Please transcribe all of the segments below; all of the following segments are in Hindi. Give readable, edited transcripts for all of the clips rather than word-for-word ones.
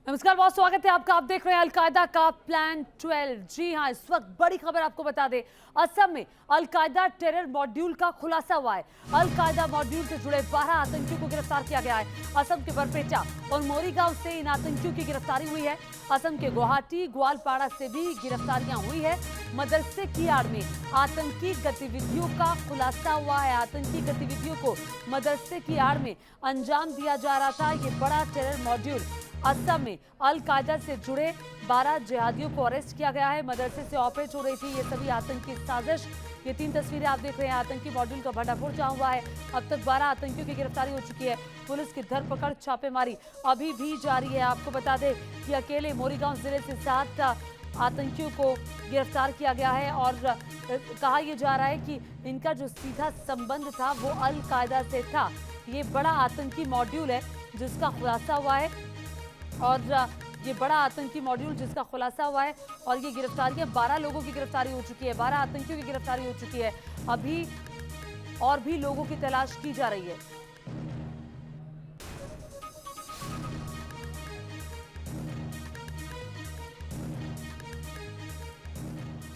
नमस्कार, बहुत स्वागत है आपका। आप देख रहे हैं अलकायदा का प्लान 12। जी हां, इस वक्त बड़ी खबर आपको बता दें, असम में अलकायदा टेरर मॉड्यूल का खुलासा हुआ है। अलकायदा मॉड्यूल से जुड़े 12 आतंकियों को गिरफ्तार किया गया है। असम के बरपेटा और मोरीगांव से इन आतंकियों की गिरफ्तारी हुई है। असम के गुवाहाटी, ग्वालपाड़ा से भी गिरफ्तारियां हुई है। मदरसे की आड़ में आतंकी गतिविधियों का खुलासा हुआ है। आतंकी गतिविधियों को मदरसे की आड़ में अंजाम दिया जा रहा था। ये बड़ा टेरर मॉड्यूल असम में अल-कायदा से जुड़े 12 जिहादियों को अरेस्ट किया गया है। मदरसे से ऑपरेट हो रही थी ये सभी आतंकी साजिश। ये 3 तस्वीरें आप देख रहे हैं। आतंकी मॉड्यूल का भंडाफोड़ जहां हुआ है, अब तक 12 आतंकियों की गिरफ्तारी हो चुकी है। पुलिस की धरपकड़, छापेमारी अभी भी जारी है। आपको बता दें कि अकेले मोरीगांव जिले से 7 आतंकियों को गिरफ्तार किया गया है और कहा यह जा रहा है कि इनका जो सीधा संबंध था वो अल-कायदा से था। ये बड़ा आतंकी मॉड्यूल है जिसका खुलासा हुआ है और ये बड़ा आतंकी मॉड्यूल जिसका खुलासा हुआ है और ये गिरफ्तारियां 12 लोगों की गिरफ्तारी हो चुकी है। 12 आतंकियों की गिरफ्तारी हो चुकी है। अभी और भी लोगों की तलाश की जा रही है।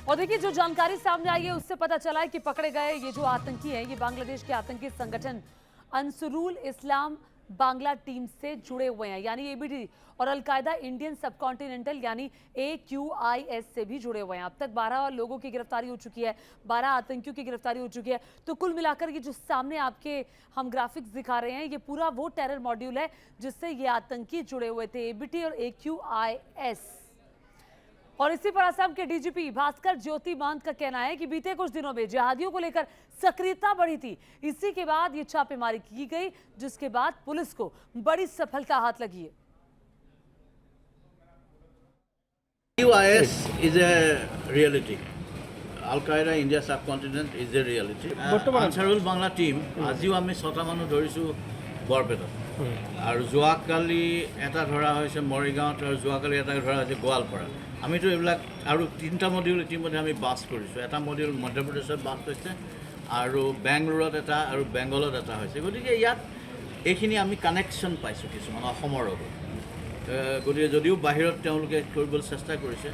और देखिए, जो जानकारी सामने आई है उससे पता चला है कि पकड़े गए ये जो आतंकी हैं, ये बांग्लादेश के आतंकी संगठन अंसुरुल इस्लाम बांग्ला टीम से जुड़े हुए हैं, यानी एबीडी, और अलकायदा इंडियन सबकॉन्टिनेंटल यानी AQIS से भी जुड़े हुए हैं। अब तक 12 लोगों की गिरफ्तारी हो चुकी है, 12 आतंकियों की गिरफ्तारी हो चुकी है। तो कुल मिलाकर ये जो सामने आपके हम ग्राफिक्स दिखा रहे हैं, ये पूरा वो टेरर मॉड्यूल है जिससे ये आतंकी जुड़े हुए थे, एबीटी और AQIS। और इसी पर असम के डीजीपी भास्कर ज्योति महंत का कहना है कि बीते कुछ दिनों में जिहादियों को लेकर सक्रियता बढ़ी थी। इसी के बाद ये छापेमारी की गई, जिसके बाद पुलिस को बड़ी सफलता हाथ लगी है। QIS is a reality. Al-Qaeda India subcontinent is a reality. Ansarul Bangla team আজিও আমি 6টা মানুহ ধৰিছো বৰপেটাত আৰু যোৱাকালি এটা ধৰা হৈছে মৰিগাঁৱত আৰু যোৱাকালি এটা ধৰা হৈছে গোৱালপাৰা। আমিতো এইবিলাক আৰু 3টা মডিউল ইতিমধ্যে আমি বাছ কৰিছোঁ। এটা মডিউল মধ্যপ্ৰদেশত বাছ হৈছে আৰু বেংগলোৰত এটা আৰু বেংগলত এটা হৈছে। গতিকে ইয়াত এইখিনি আমি কানেকশ্যন পাইছোঁ কিছুমান অসমৰ লগত। গতিকে যদিও বাহিৰত তেওঁলোকে কৰিবলৈ চেষ্টা কৰিছে,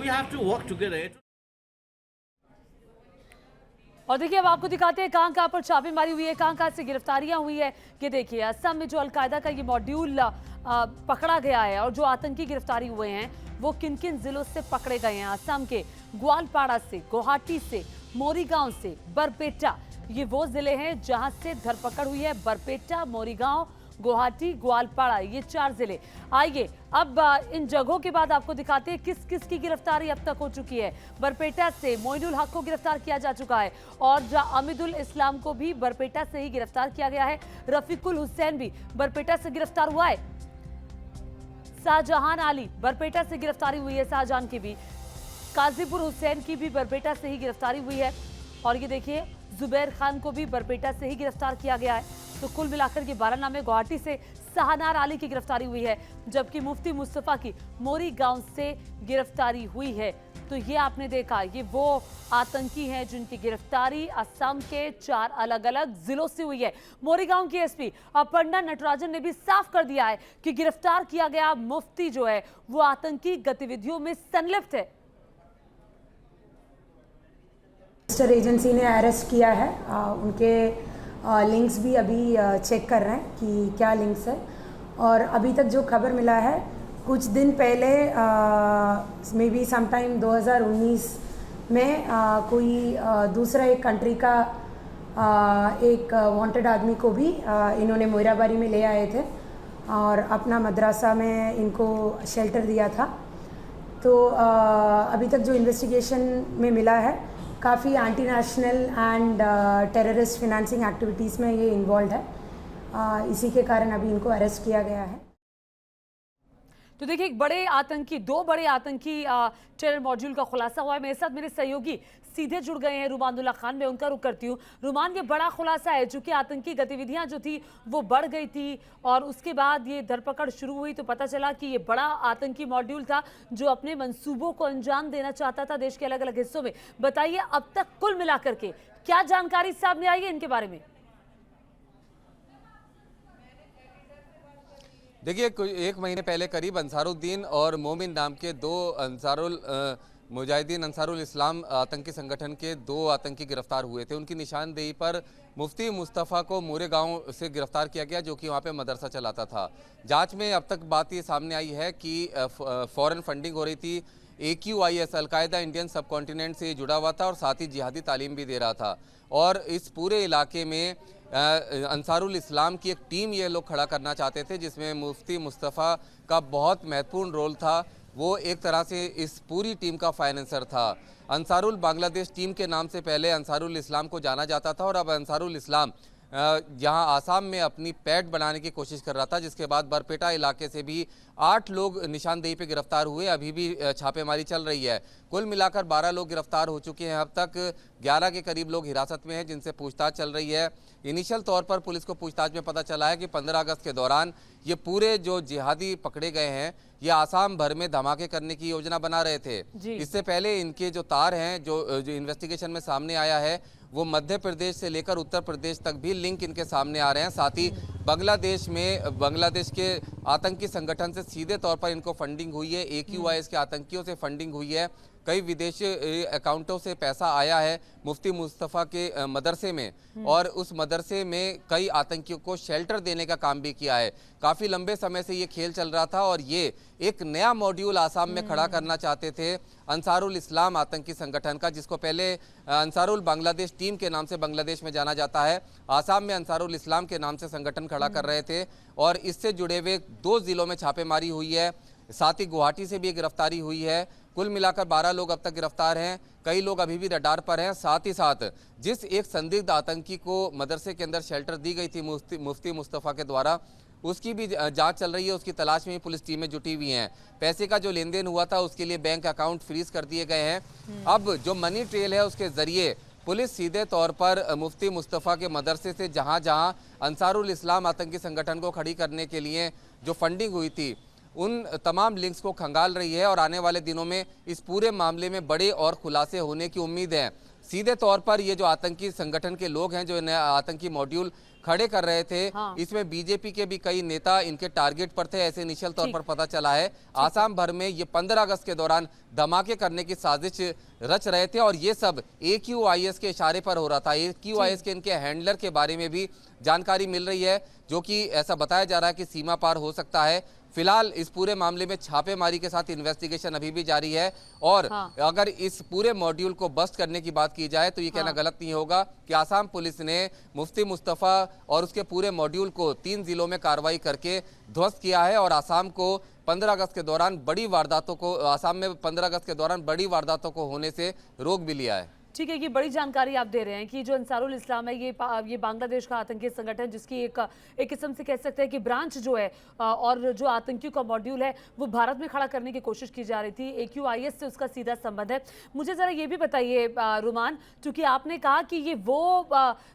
we have to work together. और देखिए, अब आपको दिखाते हैं कहां पर छापेमारी हुई है, कहां से गिरफ्तारियां हुई है। कि देखिए, असम में जो अलकायदा का ये मॉड्यूल पकड़ा गया है और जो आतंकी गिरफ्तारी हुए हैं वो किन किन जिलों से पकड़े गए हैं। असम के ग्वालपाड़ा से, गुवाहाटी से, मोरीगांव से, बरपेटा, ये वो जिले हैं जहां से धरपकड़ हुई है। बरपेटा, मोरीगांव, गुवाहाटी, ग्वालपाड़ा, ये 4 जिले। आइए अब इन जगहों के बाद आपको दिखाते हैं किस किस की गिरफ्तारी अब तक हो चुकी है। बरपेटा से मोइनुल हक को गिरफ्तार किया जा चुका है और अमीदुल इस्लाम को भी बरपेटा से ही गिरफ्तार किया गया है। रफीकुल हुसैन भी बरपेटा से गिरफ्तार हुआ है। शाहजहान आली बरपेटा से गिरफ्तारी हुई है, शाहजहान की भी। काजीपुर हुसैन की भी बरपेटा से ही गिरफ्तारी हुई है। और ये देखिए, जुबैर खान को भी बरपेटा से ही गिरफ्तार किया गया है। तो कुल मिलाकर ये 12 नामे। गुवाहाटी से शाहनार आली की गिरफ्तारी हुई है, जबकि मुफ्ती मुस्तफा की मोरी गांव से गिरफ्तारी हुई है। तो ये आपने देखा, ये वो आतंकी हैं जिनकी गिरफ्तारी असम के 4 अलग अलग जिलों से हुई है। मोरीगांव की एसपी अपर्णा नटराजन ने भी साफ कर दिया है कि गिरफ्तार किया गया मुफ्ती जो है वो आतंकी गतिविधियों में संलिप्त है। रजिस्टर एजेंसी ने अरेस्ट किया है। उनके लिंक्स भी अभी चेक कर रहे हैं कि क्या लिंक्स है। और अभी तक जो खबर मिला है, कुछ दिन पहले मे बी समटाइम 2019 में कोई दूसरा एक कंट्री का एक वांटेड आदमी को भी इन्होंने मोइराबारी में ले आए थे और अपना मदरसा में इनको शेल्टर दिया था। तो अभी तक जो इन्वेस्टिगेशन में मिला है, काफ़ी anti national and terrorist financing activities में ये इन्वॉल्व है। इसी के कारण अभी इनको अरेस्ट किया गया है। तो देखिए, दो बड़े आतंकी टेरर मॉड्यूल का खुलासा हुआ है। मेरे साथ मेरे सहयोगी सीधे जुड़ गए हैं, रुमानुल्लाह खान। मैं उनका रुख करती हूँ। रुमान, ये बड़ा खुलासा है, चूंकि आतंकी गतिविधियां जो थी वो बढ़ गई थी और उसके बाद ये धरपकड़ शुरू हुई तो पता चला कि ये बड़ा आतंकी मॉड्यूल था जो अपने मंसूबों को अंजाम देना चाहता था देश के अलग अलग हिस्सों में। बताइए, अब तक कुल मिलाकर के क्या जानकारी सामने आई है इनके बारे में? देखिए एक महीने पहले करीब अंसारुद्दीन और मोमिन नाम के दो मुजाहिदीन अंसारुल इस्लाम आतंकी संगठन के दो आतंकी गिरफ्तार हुए थे। उनकी निशानदेही पर मुफ्ती मुस्तफ़ा को मोरे गांव से गिरफ्तार किया गया, जो कि वहां पे मदरसा चलाता था। जांच में अब तक बात ये सामने आई है कि फॉरेन फंडिंग हो रही थी। AQIS अलकायदा इंडियन सब कॉन्टिनेंट से जुड़ा हुआ था और साथ ही जिहादी तालीम भी दे रहा था। और इस पूरे इलाके में अंसारुल इस्लाम की एक टीम ये लोग खड़ा करना चाहते थे, जिसमें मुफ्ती मुस्तफ़ा का बहुत महत्वपूर्ण रोल था। वो एक तरह से इस पूरी टीम का फाइनेंसर था। अंसारुल बांग्लादेश टीम के नाम से पहले अंसारुल इस्लाम को जाना जाता था और अब अंसारुल इस्लाम यहाँ आसाम में अपनी पैठ बनाने की कोशिश कर रहा था, जिसके बाद बरपेटा इलाके से भी 8 लोग निशानदेही पे गिरफ्तार हुए। अभी भी छापेमारी चल रही है। कुल मिलाकर 12 लोग गिरफ्तार हो चुके हैं। अब तक 11 के करीब लोग हिरासत में हैं, जिनसे पूछताछ चल रही है। इनिशियल तौर पर पुलिस को पूछताछ में पता चला है कि 15 अगस्त के दौरान ये पूरे जो जिहादी पकड़े गए हैं, ये आसाम भर में धमाके करने की योजना बना रहे थे। इससे पहले इनके जो तार हैं, जो इन्वेस्टिगेशन में सामने आया है, वो मध्य प्रदेश से लेकर उत्तर प्रदेश तक भी लिंक इनके सामने आ रहे हैं। साथ ही बांग्लादेश के आतंकी संगठन से सीधे तौर पर इनको फंडिंग हुई है। AQIS के आतंकियों से फंडिंग हुई है। कई विदेशी अकाउंटों से पैसा आया है मुफ्ती मुस्तफ़ा के मदरसे में, और उस मदरसे में कई आतंकियों को शेल्टर देने का काम भी किया है। काफ़ी लंबे समय से ये खेल चल रहा था और ये एक नया मॉड्यूल आसाम में खड़ा करना चाहते थे अंसारुल इस्लाम आतंकी संगठन का, जिसको पहले अंसारुल बांग्लादेश टीम के नाम से बांग्लादेश में जाना जाता है। आसाम में अंसारुल इस्लाम के नाम से संगठन खड़ा कर रहे थे और इससे जुड़े हुए 2 जिलों में छापेमारी हुई है। साथ ही गुवाहाटी से भी गिरफ्तारी हुई है। कुल मिलाकर 12 लोग अब तक गिरफ्तार हैं। कई लोग अभी भी रडार पर हैं। साथ ही साथ जिस एक संदिग्ध आतंकी को मदरसे के अंदर शेल्टर दी गई थी मुफ्ती मुस्तफ़ा के द्वारा, उसकी भी जांच चल रही है। उसकी तलाश में पुलिस टीमें जुटी हुई हैं। पैसे का जो लेन देन हुआ था उसके लिए बैंक अकाउंट फ्रीज कर दिए गए हैं। अब जो मनी ट्रेल है उसके जरिए पुलिस सीधे तौर पर मुफ्ती मुस्तफ़ा के मदरसे से जहां जहां अंसारुल इस्लाम आतंकी संगठन को खड़ी करने के लिए जो फंडिंग हुई थी, उन तमाम लिंक्स को खंगाल रही है और आने वाले दिनों में इस पूरे मामले में बड़े और खुलासे होने की उम्मीद है। सीधे तौर पर ये जो आतंकी संगठन के लोग हैं, जो नया आतंकी मॉड्यूल खड़े कर रहे थे, इसमें बीजेपी के भी कई नेता इनके टारगेट पर थे, ऐसे इनिशियल तौर पर पता चला है। आसाम भर में ये 15 अगस्त के दौरान धमाके करने की साजिश रच रहे थे और ये सब AQIS के इशारे पर हो रहा था। AQIS के इनके हैंडलर के बारे में भी जानकारी मिल रही है, जो कि ऐसा बताया जा रहा है कि सीमा पार हो सकता है। फिलहाल इस पूरे मामले में छापेमारी के साथ इन्वेस्टिगेशन अभी भी जारी है और अगर इस पूरे मॉड्यूल को बस्ट करने की बात की जाए तो ये कहना गलत नहीं होगा कि आसाम पुलिस ने मुफ्ती मुस्तफ़ा और उसके पूरे मॉड्यूल को 3 जिलों में कार्रवाई करके ध्वस्त किया है और आसाम में 15 अगस्त के दौरान बड़ी वारदातों को होने से रोक भी लिया है। ठीक है, ये बड़ी जानकारी आप दे रहे हैं कि जो अंसारुल इस्लाम है ये बांग्लादेश का आतंकी संगठन, जिसकी एक किस्म से कह सकते हैं कि ब्रांच जो है, और जो आतंकियों का मॉड्यूल है वो भारत में खड़ा करने की कोशिश की जा रही थी। AQIS से उसका सीधा संबंध है। मुझे ज़रा ये भी बताइए रुमान, क्योंकि आपने कहा कि ये वो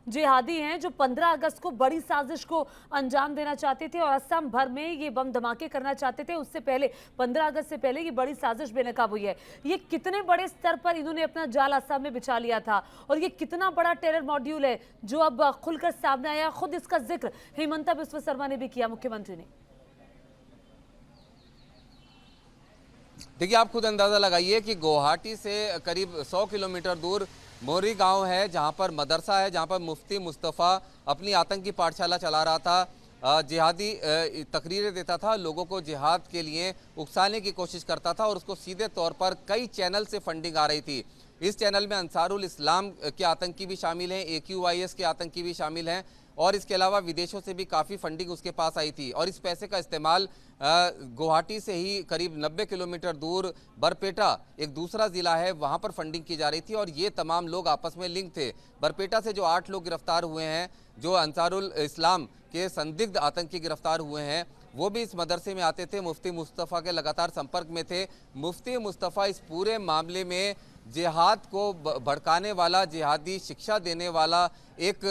जिहादी हैं जो 15 अगस्त को बड़ी साजिश को अंजाम देना चाहते थे और असम भर में ये बम धमाके करना चाहते थे। उससे पहले 15 अगस्त से पहले ये बड़ी साजिश बेनकाब हुई है। ये कितने बड़े स्तर पर इन्होंने अपना जाल असम में लिया था और ये कितना बड़ा टेरर मॉड्यूल है जो अब खुलकर सामने आया। खुद इसका जिक्र हेमंता बिस्वा शर्मा ने भी किया, मुख्यमंत्री ने। देखिए, आप खुद अंदाजा लगाइए कि गुवाहाटी से करीब 100 किलोमीटर दूर मोरी गांव है, जहां पर मदरसा है, जहां पर मुफ्ती मुस्तफ़ा अपनी आतंकी पाठशाला चला रहा था, जिहादी तकरीरें देता था, लोगों को जिहाद के लिए उकसाने की कोशिश करता था और उसको सीधे तौर पर कई चैनल से फंडिंग आ रही थी। इस चैनल में अंसारुल इस्लाम के आतंकी भी शामिल हैं, AQIS के आतंकी भी शामिल हैं और इसके अलावा विदेशों से भी काफ़ी फंडिंग उसके पास आई थी और इस पैसे का इस्तेमाल गुवाहाटी से ही करीब 90 किलोमीटर दूर बरपेटा एक दूसरा ज़िला है, वहाँ पर फंडिंग की जा रही थी और ये तमाम लोग आपस में लिंक थे। बरपेटा से जो 8 लोग गिरफ्तार हुए हैं, जो अंसारुल इस्लाम के संदिग्ध आतंकी गिरफ्तार हुए हैं, वो भी इस मदरसे में आते थे, मुफ्ती मुस्तफ़ा के लगातार संपर्क में थे। मुफ्ती मुस्तफ़ा इस पूरे मामले में जिहाद को भड़काने वाला, जिहादी शिक्षा देने वाला एक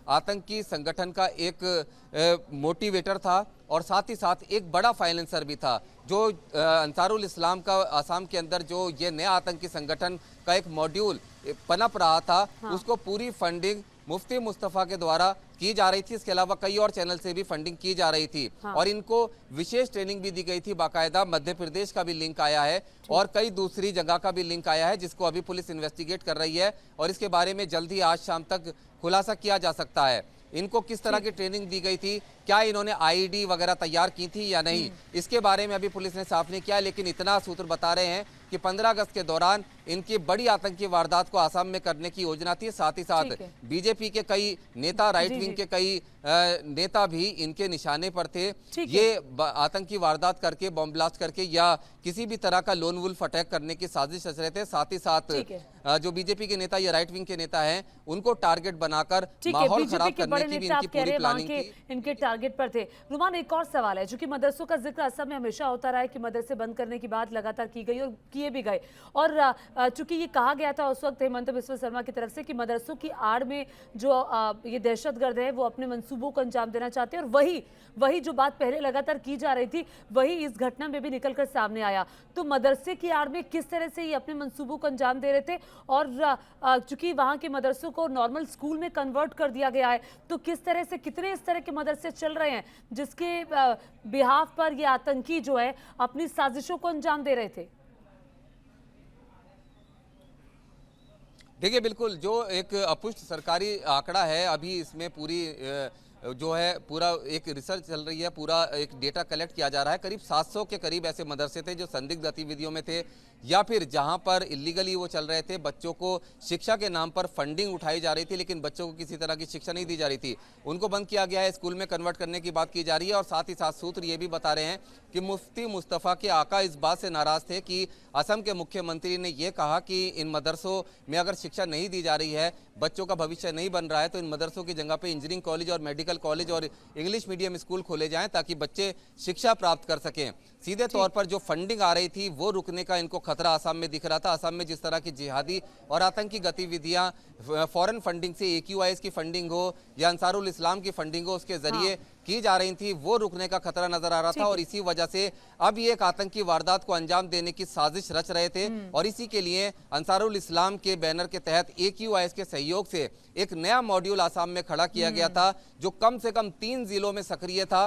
आतंकी संगठन का एक मोटिवेटर था और साथ ही साथ एक बड़ा फाइनेंसर भी था। जो अंसारुल इस्लाम का आसाम के अंदर जो ये नया आतंकी संगठन का एक मॉड्यूल पनप रहा था, उसको पूरी फंडिंग मुफ्ती मुस्तफ़ा के द्वारा की जा रही थी। इसके अलावा कई और चैनल से भी फंडिंग की जा रही थी। और इनको विशेष ट्रेनिंग भी दी गई थी। बाकायदा मध्य प्रदेश का भी लिंक आया है और कई दूसरी जगह का भी लिंक आया है, जिसको अभी पुलिस इन्वेस्टिगेट कर रही है और इसके बारे में जल्द ही आज शाम तक खुलासा किया जा सकता है। इनको किस तरह की ट्रेनिंग दी गई थी, क्या इन्होंने आईडी वगैरह तैयार की थी या नहीं, इसके बारे में अभी पुलिस ने साफ नहीं किया। लेकिन इतना सूत्र बता रहे हैं कि 15 अगस्त के दौरान इनकी बड़ी आतंकी वारदात को आसाम में करने की योजना थी। साथ ही साथ बीजेपी के कई नेता, राइट विंग के कई नेता भी इनके निशाने पर थे। ये आतंकी वारदात करके, बॉम्ब ब्लास्ट करके या किसी भी तरह का लोन वुल्फ अटैक करने की साजिश रच रहे थे। साथ ही साथ जो बीजेपी के नेता या राइट विंग के नेता हैं, उनको टारगेट बनाकर माहौल खराब करने की भी इनकी पूरी प्लानिंग थी। इनके टारगेट पर थे। रुमान, एक और सवाल है, जो कि मदरसों का जिक्र असम में हमेशा होता रहा है कि मदरसे बंद करने की बात लगातार की गई और किए भी गए। और चूंकि ये कहा गया था उस वक्त हेमंत बिस्वा शर्मा की तरफ से कि मदरसों की आड़ में जो ये दहशतगर्द है वो अपने मंसूबों को अंजाम देना चाहते हैं, और वही जो बात पहले लगातार की जा रही थी वही इस घटना में भी निकलकर सामने आया। तो मदरसे की आड़ में किस तरह से ये अपने मंसूबों को अंजाम दे रहे थे, और चूंकि वहां के मदरसों को नॉर्मल स्कूल में कन्वर्ट कर दिया गया है, तो किस तरह से, कितने इस तरह के मदरसे चल रहे हैं जिसके बिहाफ पर ये आतंकी जो है अपनी साजिशों को अंजाम दे रहे थे? देखिए, बिल्कुल जो एक अपुष्ट सरकारी आंकड़ा है, अभी इसमें पूरी जो है पूरा एक रिसर्च चल रही है, पूरा एक डेटा कलेक्ट किया जा रहा है। करीब 700 के करीब ऐसे मदरसे थे जो संदिग्ध गतिविधियों में थे या फिर जहां पर इलीगली वो चल रहे थे। बच्चों को शिक्षा के नाम पर फंडिंग उठाई जा रही थी, लेकिन बच्चों को किसी तरह की शिक्षा नहीं दी जा रही थी। उनको बंद किया गया है, स्कूल में कन्वर्ट करने की बात की जा रही है। और साथ ही साथ सूत्र ये भी बता रहे हैं कि मुफ्ती मुस्तफ़ा के आका इस बात से नाराज थे कि असम के मुख्यमंत्री ने यह कहा कि इन मदरसों में अगर शिक्षा नहीं दी जा रही है, बच्चों का भविष्य नहीं बन रहा है, तो इन मदरसों की जगह पे इंजीनियरिंग कॉलेज और मेडिकल कॉलेज और इंग्लिश मीडियम स्कूल खोले जाएं ताकि बच्चे शिक्षा प्राप्त कर सकें। सीधे तौर पर जो फंडिंग आ रही थी वो रुकने का इनको खतरा आसाम में दिख रहा था। असम में जिस तरह की जिहादी और आतंकी गतिविधियां फॉरेन फंडिंग से, AQIS की फंडिंग हो या अंसारुल इस्लाम की फंडिंग हो, उसके जरिए की जा रही थी, वो रुकने का खतरा नजर आ रहा था। और इसी वजह से अब ये एक आतंकी वारदात को अंजाम देने की साजिश रच रहे थे। और इसी के लिए अंसारुल इस्लाम के बैनर के तहत AQIS के सहयोग से एक नया मॉड्यूल आसाम में खड़ा किया गया था, जो कम से कम 3 जिलों में सक्रिय था।